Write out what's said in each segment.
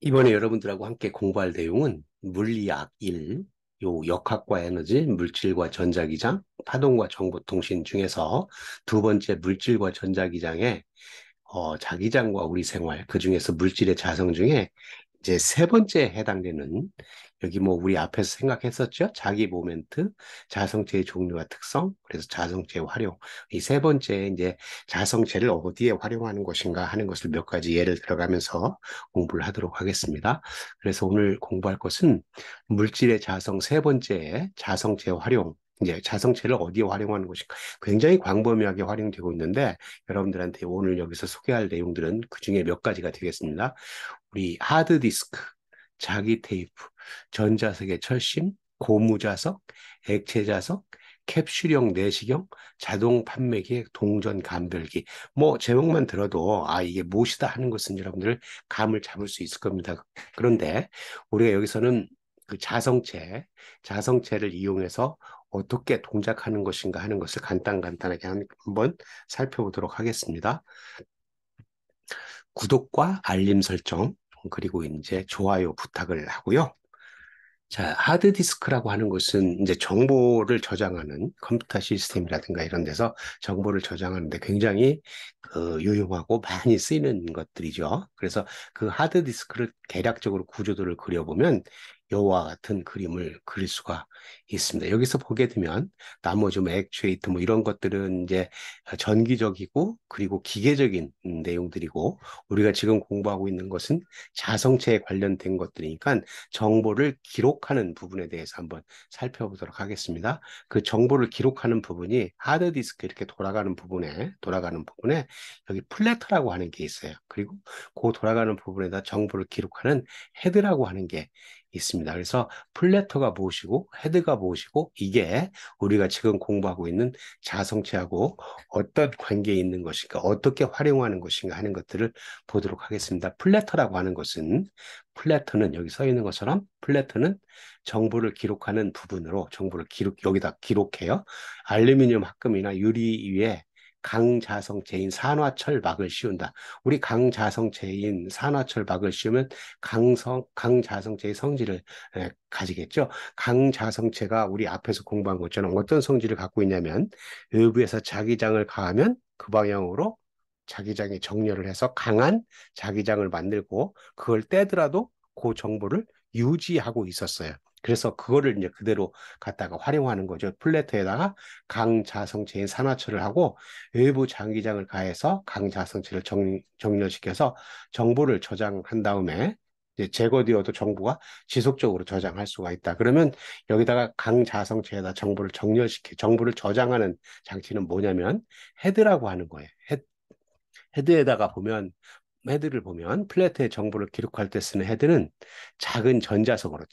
이번에 여러분들하고 함께 공부할 내용은 물리학 1, 요 역학과 에너지, 물질과 전자기장, 파동과 정보통신 중에서 두 번째 물질과 전자기장의 자기장과 우리 생활, 그 중에서 물질의 자성 중에 이제 세 번째에 해당되는 여기 뭐 우리 앞에서 생각했었죠? 자기 모멘트, 자성체의 종류와 특성, 그래서 자성체의 활용. 이 세 번째 이제 자성체를 어디에 활용하는 것인가 하는 것을 몇 가지 예를 들어가면서 공부를 하도록 하겠습니다. 그래서 오늘 공부할 것은 물질의 자성 세 번째에 자성체 활용. 이제 자성체를 어디에 활용하는 것인가 굉장히 광범위하게 활용되고 있는데 여러분들한테 오늘 여기서 소개할 내용들은 그 중에 몇 가지가 되겠습니다. 우리 하드디스크, 자기 테이프, 전자석의 철심, 고무자석, 액체자석, 캡슐형 내시경, 자동 판매기, 동전 감별기. 뭐 제목만 들어도 이게 무엇이다 하는 것은 여러분들 감을 잡을 수 있을 겁니다. 그런데 우리가 여기서는 그 자성체를 이용해서 어떻게 동작하는 것인가 하는 것을 간단하게 한번 살펴보도록 하겠습니다. 구독과 알림 설정, 그리고 이제 좋아요 부탁을 하고요. 자, 하드디스크라고 하는 것은 이제 정보를 저장하는 컴퓨터 시스템이라든가 이런 데서 정보를 저장하는데 굉장히 유용하고 많이 쓰이는 것들이죠. 그래서 그 하드디스크를 대략적으로 구조도를 그려보면 이와 같은 그림을 그릴 수가 있습니다. 여기서 보게 되면 나머지 뭐 액추에이터 뭐 이런 것들은 이제 전기적이고 그리고 기계적인 내용들이고 우리가 지금 공부하고 있는 것은 자성체에 관련된 것들이니까 정보를 기록하는 부분에 대해서 한번 살펴보도록 하겠습니다. 그 정보를 기록하는 부분이 하드디스크 이렇게 돌아가는 부분에 여기 플래터라고 하는 게 있어요. 그리고 그 돌아가는 부분에다 정보를 기록하는 헤드라고 하는 게 있습니다. 그래서 플래터가 무엇이고 헤드가 무엇이고 이게 우리가 지금 공부하고 있는 자성체하고 어떤 관계에 있는 것인가 어떻게 활용하는 것인가 하는 것들을 보도록 하겠습니다. 플래터는 여기 써 있는 것처럼 플래터는 정보를 기록하는 부분으로 여기다 기록해요. 알루미늄 합금이나 유리 위에 강자성체인 산화철막을 씌운다. 우리 강자성체인 산화철막을 씌우면 강자성체의 성질을 가지겠죠. 강자성체가 우리 앞에서 공부한 것처럼 어떤 성질을 갖고 있냐면 외부에서 자기장을 가하면 그 방향으로 자기장이 정렬을 해서 강한 자기장을 만들고 그걸 떼더라도 그 정보를 유지하고 있었어요. 그래서 그거를 이제 그대로 갖다가 활용하는 거죠. 플래트에다가 강자성체인 산화철을 하고 외부 장기장을 가해서 강자성체를 정렬시켜서 정보를 저장한 다음에 이제 제거되어도 정보가 지속적으로 저장할 수가 있다. 그러면 여기다가 강자성체에다 정보를 저장하는 장치는 뭐냐면 헤드라고 하는 거예요. 헤드에다가 보면 헤드를 보면 플래트의 정보를 기록할 때 쓰는 헤드는 작은 전자석으로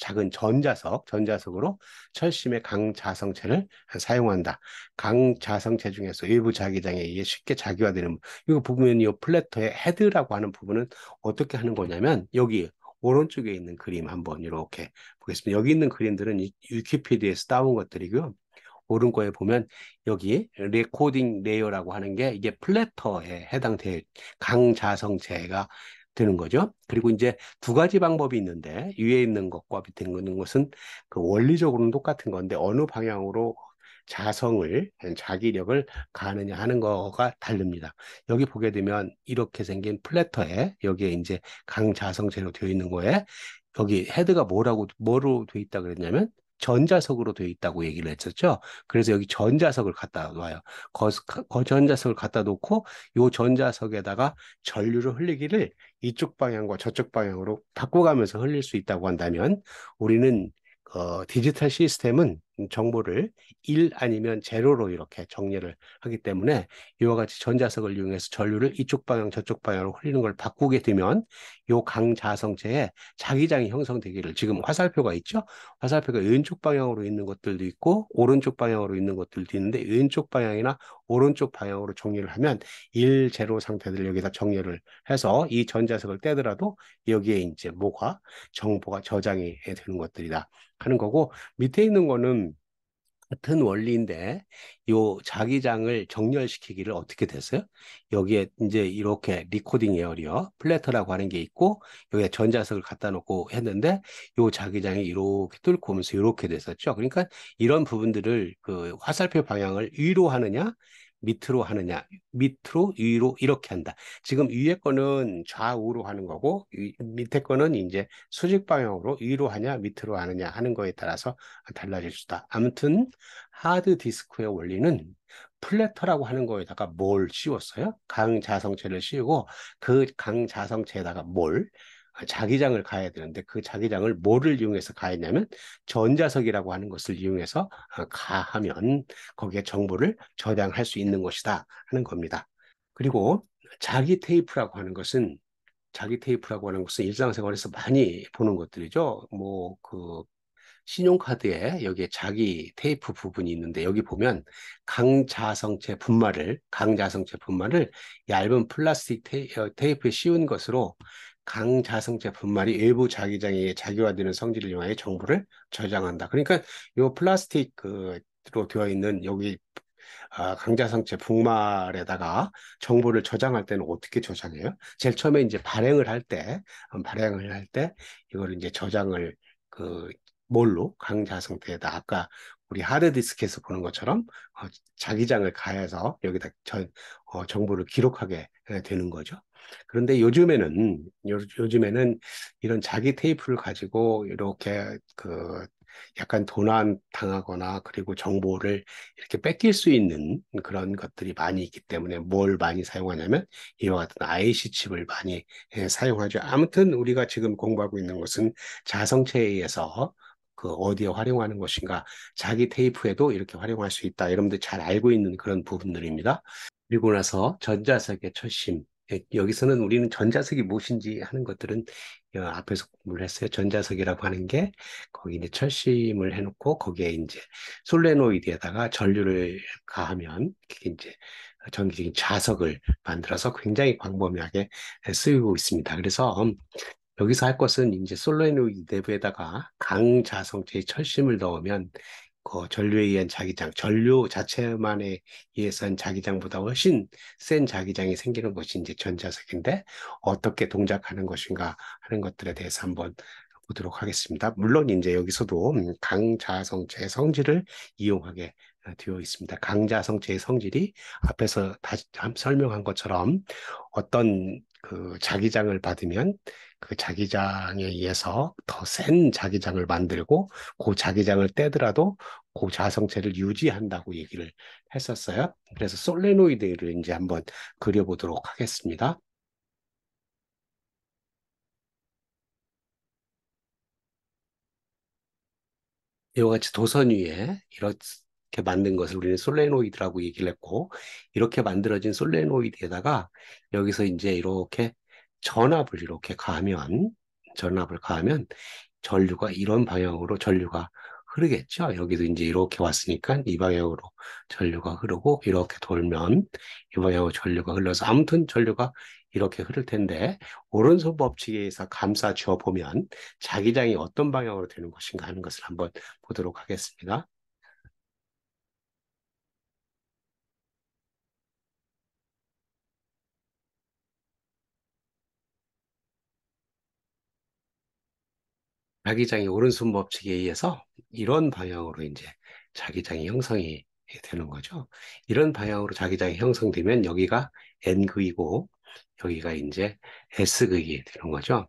철심의 강자성체를 사용한다. 강자성체 중에서 일부 자기장에 의해 쉽게 자기화되는 이거 보면 이 플래터의 헤드라고 하는 부분은 어떻게 하는 거냐면 여기 오른쪽에 있는 그림 한번 이렇게 보겠습니다. 여기 있는 그림들은 위키피디아에서 따온 것들이고요. 오른거에 보면 여기 레코딩 레이어라고 하는 게 이게 플래터에 해당될 강자성체가 되는 거죠. 그리고 이제 두 가지 방법이 있는데 위에 있는 것과 밑에 있는 것은 그 원리적으로는 똑같은 건데 어느 방향으로 자기력을 가하느냐 하는 거가 다릅니다. 여기 보게 되면 이렇게 생긴 플래터에 여기에 이제 강자성체로 되어 있는 거에 여기 헤드가 뭐로 되어 있다 그랬냐면 전자석으로 되어 있다고 얘기를 했었죠. 그래서 여기 전자석을 갖다 놔요. 전자석을 갖다 놓고 이 전자석에다가 전류를 흘리기를 이쪽 방향과 저쪽 방향으로 바꿔가면서 흘릴 수 있다고 한다면 우리는 디지털 시스템은 정보를 1 아니면 제로로 이렇게 정리를 하기 때문에 이와 같이 전자석을 이용해서 전류를 이쪽 방향 저쪽 방향으로 흘리는 걸 바꾸게 되면 이 강자성체에 자기장이 형성되기를 지금 화살표가 있죠? 화살표가 왼쪽 방향으로 있는 것들도 있고 오른쪽 방향으로 있는 것들도 있는데 왼쪽 방향이나 오른쪽 방향으로 정리를 하면 1, 제로 상태들 여기다 정리를 해서 이 전자석을 떼더라도 여기에 이제 정보가 저장이 되는 것들이다 하는 거고 밑에 있는 거는 같은 원리인데 요 자기장을 정렬시키기를 어떻게 됐어요? 여기에 이제 이렇게 리코딩 에어리어 플래터라고 하는 게 있고 여기에 전자석을 갖다 놓고 했는데 요 자기장이 이렇게 뚫고 오면서 이렇게 됐었죠. 그러니까 이런 부분들을 그 화살표 방향을 위로 하느냐 밑으로 하느냐 밑으로 위로 이렇게 한다. 지금 위에 거는 좌우로 하는 거고 밑에 거는 이제 수직 방향으로 위로 하냐 밑으로 하느냐 하는 거에 따라서 달라질 수다. 아무튼 하드 디스크의 원리는 플래터라고 하는 거에다가 뭘 씌웠어요? 강자성체를 씌우고 그 강자성체에다가 뭘? 자기장을 가야 되는데 그 자기장을 뭐를 이용해서 가했냐면 전자석이라고 하는 것을 이용해서 가하면 거기에 정보를 저장할 수 있는 것이다 하는 겁니다. 그리고 자기 테이프라고 하는 것은 일상생활에서 많이 보는 것들이죠. 뭐그 신용카드에 여기에 자기 테이프 부분이 있는데 여기 보면 강자성체 분말을 얇은 플라스틱 테이프에 씌운 것으로 강자성체 분말이 외부 자기장에 자기화되는 성질을 이용하여 정보를 저장한다. 그러니까 이 플라스틱으로 되어 있는 여기 강자성체 분말에다가 정보를 저장할 때는 어떻게 저장해요? 제일 처음에 이제 발행을 할 때 이거를 이제 저장을 그 뭘로 강자성체에다 아까 우리 하드디스크에서 보는 것처럼 자기장을 가해서 여기다 정보를 기록하게 되는 거죠. 그런데 요즘에는 이런 자기 테이프를 가지고 이렇게 그 약간 도난 당하거나 그리고 정보를 이렇게 뺏길 수 있는 그런 것들이 많이 있기 때문에 뭘 많이 사용하냐면 이와 같은 IC 칩을 많이 사용하죠. 아무튼 우리가 지금 공부하고 있는 것은 자성체에 의해서 그 어디에 활용하는 것인가, 자기 테이프에도 이렇게 활용할 수 있다. 여러분들 잘 알고 있는 그런 부분들입니다. 그리고 나서 전자석의 철심. 여기서는 우리는 전자석이 무엇인지 하는 것들은 앞에서 공부를 했어요. 전자석이라고 하는 게 거기 이제 철심을 해놓고 거기에 이제 솔레노이드에다가 전류를 가하면 그게 이제 전기적인 자석을 만들어서 굉장히 광범위하게 쓰이고 있습니다. 그래서 여기서 할 것은 이제 솔레노이드 내부에다가 강자성체의 철심을 넣으면 그 전류에 의한 자기장, 전류 자체만에 의해서한 자기장보다 훨씬 센 자기장이 생기는 것이 이제 전자석인데 어떻게 동작하는 것인가 하는 것들에 대해서 한번 보도록 하겠습니다. 물론 이제 여기서도 강자성체의 성질을 이용하게 되어 있습니다. 강자성체의 성질이 앞에서 다시 설명한 것처럼 어떤 그 자기장을 받으면 그 자기장에 의해서 더 센 자기장을 만들고 그 자기장을 떼더라도 그 자성체를 유지한다고 얘기를 했었어요. 그래서 솔레노이드를 이제 한번 그려보도록 하겠습니다. 이와 같이 도선 위에 이렇게 만든 것을 우리는 솔레노이드라고 얘기를 했고, 이렇게 만들어진 솔레노이드에다가 여기서 이제 전압을 가하면 전류가 이런 방향으로 전류가 흐르겠죠. 여기도 이제 이렇게 왔으니까 이 방향으로 전류가 흐르고 이렇게 돌면 이 방향으로 전류가 흘러서 아무튼 전류가 이렇게 흐를 텐데 오른손 법칙에 의해서 감싸줘 보면 자기장이 어떤 방향으로 되는 것인가 하는 것을 한번 보도록 하겠습니다. 자기장이 오른손 법칙에 의해서 이런 방향으로 이제 자기장이 형성이 되는 거죠. 이런 방향으로 자기장이 형성되면 여기가 N극이고 여기가 이제 S극이 되는 거죠.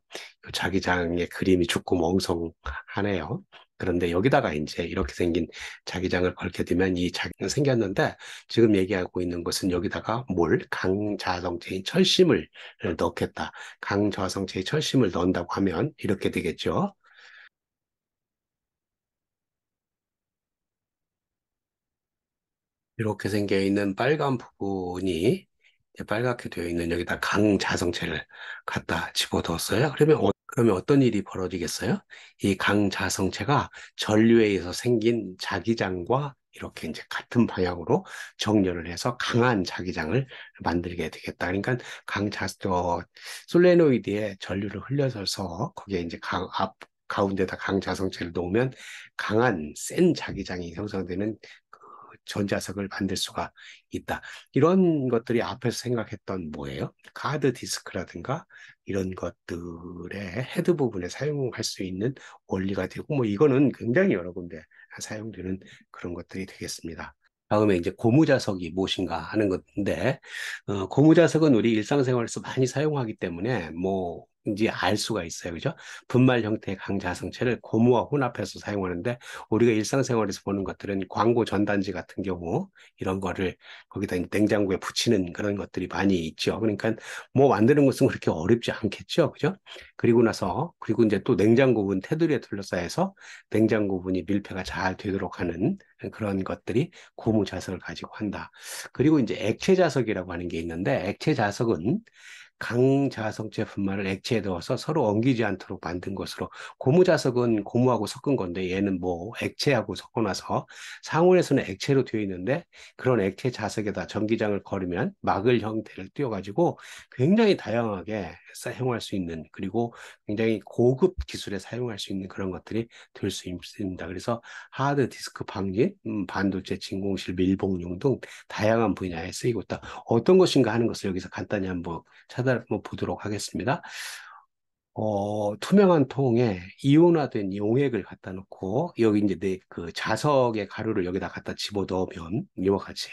자기장의 그림이 죽고 멍성하네요. 그런데 여기다가 이제 이렇게 생긴 자기장을 걸게 되면 이 자기장이 생겼는데 지금 얘기하고 있는 것은 여기다가 강자성체인 철심을 넣겠다. 강자성체의 철심을 넣는다고 하면 이렇게 되겠죠. 이렇게 생겨 있는 빨간 부분이 이제 빨갛게 되어 있는 여기다 강자성체를 갖다 집어넣었어요. 그러면 어떤 일이 벌어지겠어요? 이 강자성체가 전류에 의해서 생긴 자기장과 이렇게 이제 같은 방향으로 정렬을 해서 강한 자기장을 만들게 되겠다. 그러니까 솔레노이드에 전류를 흘려서 거기에 이제 가운데다 강자성체를 놓으면 강한 센 자기장이 형성되는 그 전자석을 만들 수가 있다. 이런 것들이 앞에서 생각했던 뭐예요? 카드 디스크라든가 이런 것들의 헤드 부분에 사용할 수 있는 원리가 되고 뭐 이거는 굉장히 여러 군데 사용되는 그런 것들이 되겠습니다. 다음에 이제 고무자석이 무엇인가 하는 건데, 고무자석은 우리 일상생활에서 많이 사용하기 때문에 뭐인지 알 수가 있어요. 그죠? 분말 형태의 강자성체를 고무와 혼합해서 사용하는데, 우리가 일상생활에서 보는 것들은 광고 전단지 같은 경우, 이런 거를 거기다 냉장고에 붙이는 그런 것들이 많이 있죠. 그러니까 뭐 만드는 것은 그렇게 어렵지 않겠죠. 그죠? 그리고 이제 또 냉장고분 테두리에 둘러싸여서 냉장고분이 밀폐가 잘 되도록 하는 그런 것들이 고무 자석을 가지고 한다. 그리고 이제 액체 자석이라고 하는 게 있는데 액체 자석은 강자성체 분말을 액체에 넣어서 서로 엉키지 않도록 만든 것으로 고무자석은 고무하고 섞은 건데 얘는 뭐 액체하고 섞어놔서 상온에서는 액체로 되어 있는데 그런 액체 자석에다 전기장을 걸으면 막을 형태를 띄워가지고 굉장히 다양하게 사용할 수 있는 그리고 굉장히 고급 기술에 사용할 수 있는 그런 것들이 될 수 있습니다. 그래서 하드 디스크 방진, 반도체 진공실 밀봉용 등 다양한 분야에 쓰이고 있다. 어떤 것인가 하는 것을 여기서 간단히 한번 보도록 하겠습니다. 투명한 통에 이온화된 용액을 갖다 놓고 여기 이제 그 자석의 가루를 여기다 갖다 집어 넣으면 이와 같이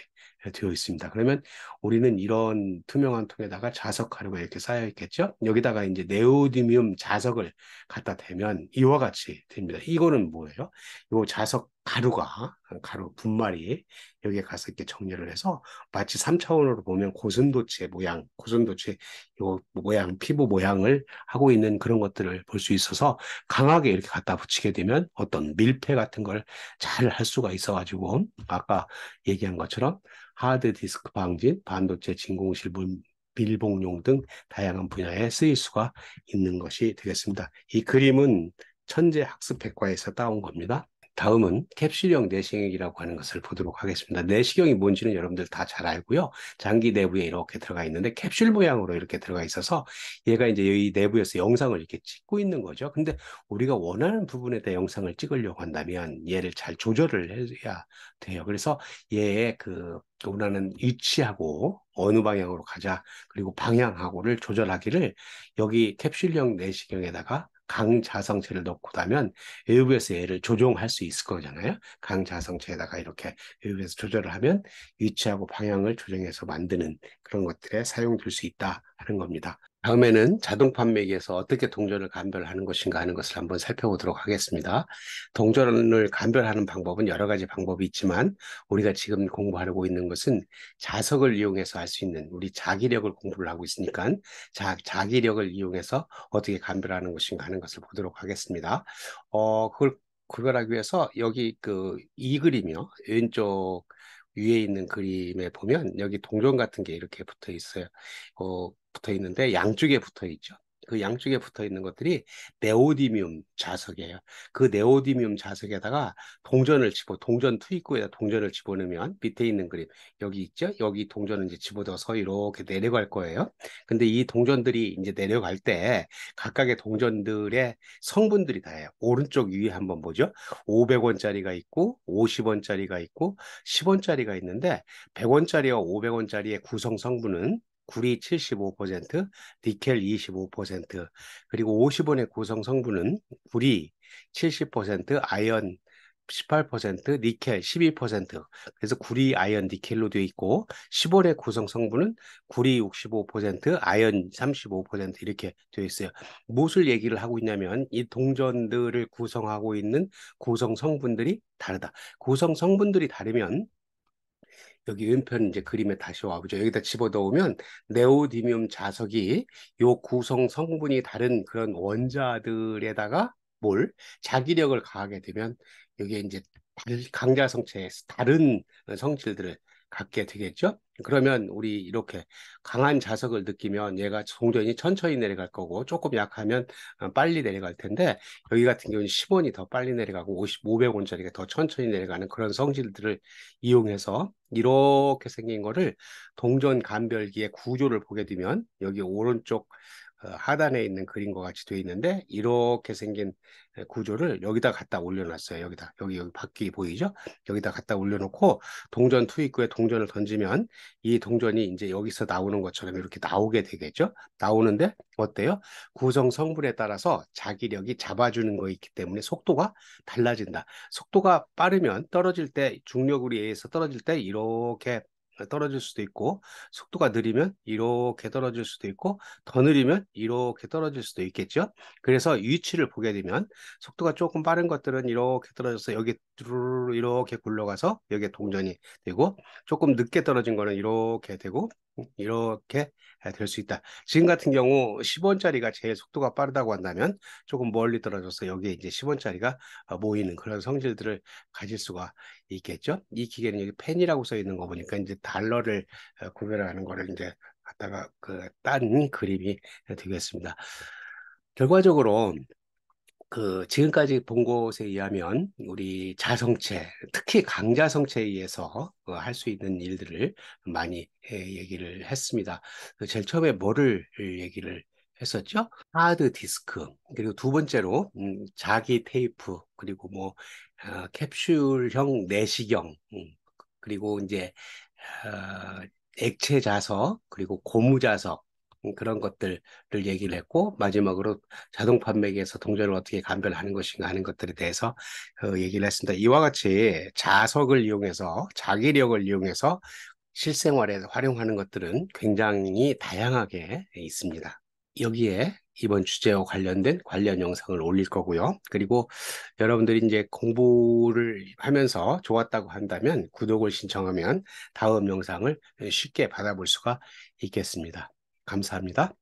되어 있습니다. 그러면 우리는 이런 투명한 통에다가 자석 가루가 이렇게 쌓여 있겠죠? 여기다가 이제 네오디뮴 자석을 갖다 대면 이와 같이 됩니다. 이거는 뭐예요? 이 자석 가루 분말이 여기에 가서 이렇게 정렬을 해서 마치 3차원으로 보면 고슴도치의 모양, 고슴도치의 요 모양, 피부 모양을 하고 있는 그런 것들을 볼 수 있어서 강하게 이렇게 갖다 붙이게 되면 어떤 밀폐 같은 걸 잘 할 수가 있어가지고 아까 얘기한 것처럼 하드 디스크 방진, 반도체 진공실 밀봉용 등 다양한 분야에 쓰일 수가 있는 것이 되겠습니다. 이 그림은 천재학습백과에서 따온 겁니다. 다음은 캡슐형 내시경이라고 하는 것을 보도록 하겠습니다. 내시경이 뭔지는 여러분들 다 잘 알고요. 장기 내부에 이렇게 들어가 있는데 캡슐 모양으로 이렇게 들어가 있어서 얘가 이제 여기 내부에서 영상을 이렇게 찍고 있는 거죠. 근데 우리가 원하는 부분에 대해 영상을 찍으려고 한다면 얘를 잘 조절을 해야 돼요. 그래서 얘의 그 원하는 위치하고 어느 방향으로 가자 그리고 방향하고를 조절하기를 여기 캡슐형 내시경에다가 강자성체를 넣고 나면 외부에서 얘를 조종할 수 있을 거잖아요. 강자성체에다가 이렇게 외부에서 조절을 하면 위치하고 방향을 조정해서 만드는 그런 것들에 사용될 수 있다 하는 겁니다. 다음에는 자동 판매기에서 어떻게 동전을 감별하는 것인가 하는 것을 한번 살펴보도록 하겠습니다. 동전을 감별하는 방법은 여러 가지 방법이 있지만 우리가 지금 공부하려고 있는 것은 자석을 이용해서 할 수 있는 우리 자기력을 공부를 하고 있으니까 자기력을 이용해서 어떻게 감별하는 것인가 하는 것을 보도록 하겠습니다. 그걸 하기 위해서 여기 이 그림이요. 왼쪽 위에 있는 그림에 보면 여기 동전 같은 게 이렇게 붙어 있어요. 붙어 있는데 양쪽에 붙어 있죠. 그 양쪽에 붙어 있는 것들이 네오디뮴 자석이에요. 그 네오디뮴 자석에다가 동전 투입구에다 동전을 집어넣으면 밑에 있는 그림 여기 있죠? 여기 동전을 이제 집어넣어서 이렇게 내려갈 거예요. 근데 이 동전들이 이제 내려갈 때 각각의 동전들의 성분들이 다예요. 오른쪽 위에 한번 보죠. 500원짜리가 있고 50원짜리가 있고 10원짜리가 있는데 100원짜리와 500원짜리의 구성 성분은 구리 75%, 니켈 25%, 그리고 50원의 구성 성분은 구리 70%, 아연 18%, 니켈 12%. 그래서 구리, 아연, 니켈로 되어 있고 10원의 구성 성분은 구리 65%, 아연 35% 이렇게 되어 있어요. 무엇을 얘기를 하고 있냐면 이 동전들을 구성하고 있는 구성 성분들이 다르다. 구성 성분들이 다르면 여기 왼편 이제 그림에 다시 와보죠. 여기다 집어넣으면 네오디뮴 자석이 요 구성 성분이 다른 그런 원자들에다가 자기력을 가하게 되면 여기에 이제 강자성체의 다른 성질들을 갖게 되겠죠. 그러면 우리 이렇게 강한 자석을 느끼면 얘가 동전이 천천히 내려갈 거고 조금 약하면 빨리 내려갈 텐데 여기 같은 경우는 10원이 더 빨리 내려가고 500원짜리가 더 천천히 내려가는 그런 성질들을 이용해서 이렇게 생긴 거를 동전 감별기의 구조를 보게 되면 여기 오른쪽 하단에 있는 그림과 같이 되어 있는데 이렇게 생긴 구조를 여기다 갖다 올려놨어요. 여기 바퀴 보이죠? 여기다 갖다 올려놓고 동전 투입구에 동전을 던지면 이 동전이 이제 여기서 나오는 것처럼 이렇게 나오게 되겠죠? 나오는데 어때요? 구성 성분에 따라서 자기력이 잡아주는 거 있기 때문에 속도가 달라진다. 속도가 빠르면 떨어질 때 중력으로 의해서 떨어질 때 이렇게 떨어질 수도 있고 속도가 느리면 이렇게 떨어질 수도 있고 더 느리면 이렇게 떨어질 수도 있겠죠. 그래서 위치를 보게 되면 속도가 조금 빠른 것들은 이렇게 떨어져서 여기 뚜루루루 이렇게 굴러가서 여기에 동전이 되고 조금 늦게 떨어진 거는 이렇게 되고 이렇게 될 수 있다. 지금 같은 경우 10원짜리가 제일 속도가 빠르다고 한다면 조금 멀리 떨어져서 여기에 이제 10원짜리가 모이는 그런 성질들을 가질 수가 있겠죠. 이 기계는 여기 펜이라고 써 있는 거 보니까 이제 달러를 구별하는 거를 이제 갖다가 그 딴 그림이 되겠습니다. 결과적으로 그 지금까지 본 것에 의하면 우리 자성체, 특히 강자성체에 의해서 할 수 있는 일들을 많이 얘기를 했습니다. 제일 처음에 뭐를 얘기를 했었죠? 하드 디스크, 그리고 두 번째로 자기 테이프, 그리고 뭐 캡슐형 내시경, 그리고 이제 액체 자석, 그리고 고무 자석 그런 것들을 얘기를 했고 마지막으로 자동 판매기에서 동전을 어떻게 감별하는 것인가 하는 것들에 대해서 얘기를 했습니다. 이와 같이 자석을 이용해서 자기력을 이용해서 실생활에 활용하는 것들은 굉장히 다양하게 있습니다. 여기에 이번 주제와 관련된 관련 영상을 올릴 거고요. 그리고 여러분들이 이제 공부를 하면서 좋았다고 한다면 구독을 신청하면 다음 영상을 쉽게 받아볼 수가 있겠습니다. 감사합니다.